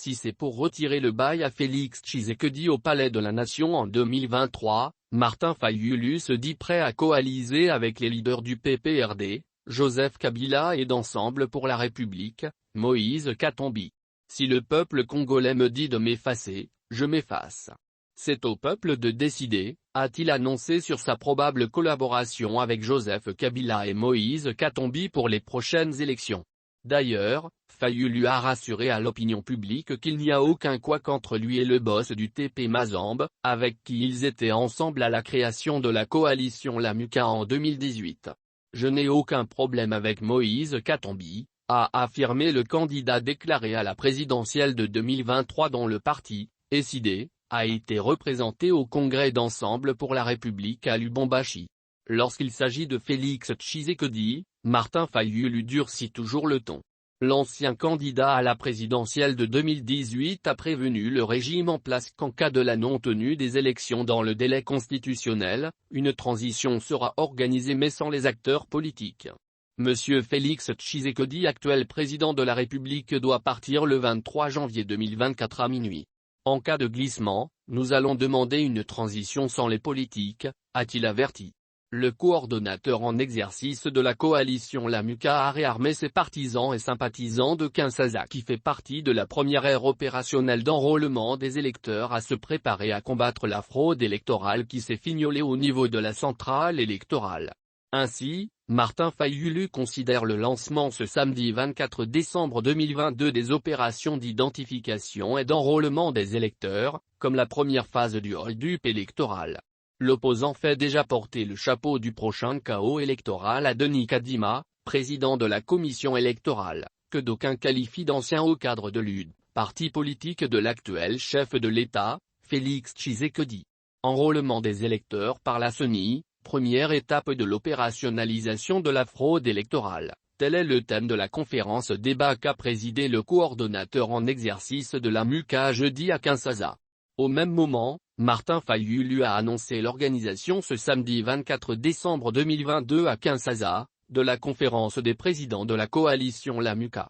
Si c'est pour retirer le bail à Félix Tshisekedi au Palais de la Nation en 2023, Martin Fayulu se dit prêt à coaliser avec les leaders du PPRD, Joseph Kabila et d'Ensemble pour la République, Moïse Katumbi. Si le peuple congolais me dit de m'effacer, je m'efface. C'est au peuple de décider, a-t-il annoncé sur sa probable collaboration avec Joseph Kabila et Moïse Katumbi pour les prochaines élections. D'ailleurs, Fayulu a rassuré à l'opinion publique qu'il n'y a aucun couac entre lui et le boss du TP Mazembe, avec qui ils étaient ensemble à la création de la coalition Lamuka en 2018. Je n'ai aucun problème avec Moïse Katumbi, a affirmé le candidat déclaré à la présidentielle de 2023 dont le parti, SID, a été représenté au congrès d'Ensemble pour la République à Lubumbashi. Lorsqu'il s'agit de Félix Tshisekedi, Martin Fayulu durcit toujours le ton. L'ancien candidat à la présidentielle de 2018 a prévenu le régime en place qu'en cas de la non-tenue des élections dans le délai constitutionnel, une transition sera organisée mais sans les acteurs politiques. Monsieur Félix Tshisekedi, actuel président de la République, doit partir le 23 janvier 2024 à minuit. En cas de glissement, nous allons demander une transition sans les politiques, a-t-il averti. Le coordonnateur en exercice de la coalition Lamuka a réarmé ses partisans et sympathisants de Kinshasa qui fait partie de la première ère opérationnelle d'enrôlement des électeurs à se préparer à combattre la fraude électorale qui s'est fignolée au niveau de la centrale électorale. Ainsi, Martin Fayulu considère le lancement ce samedi 24 décembre 2022 des opérations d'identification et d'enrôlement des électeurs, comme la première phase du hold-up électoral. L'opposant fait déjà porter le chapeau du prochain chaos électoral à Denis Kadima, président de la commission électorale, que d'aucuns qualifient d'ancien haut cadre de l'UD, parti politique de l'actuel chef de l'État, Félix Tshisekedi. Enrôlement des électeurs par la CENI, première étape de l'opérationnalisation de la fraude électorale, tel est le thème de la conférence débat qu'a présidé le coordonnateur en exercice de la MUCA jeudi à Kinshasa. Au même moment, Martin Fayulu a annoncé l'organisation ce samedi 24 décembre 2022 à Kinshasa, de la conférence des présidents de la coalition Lamuka.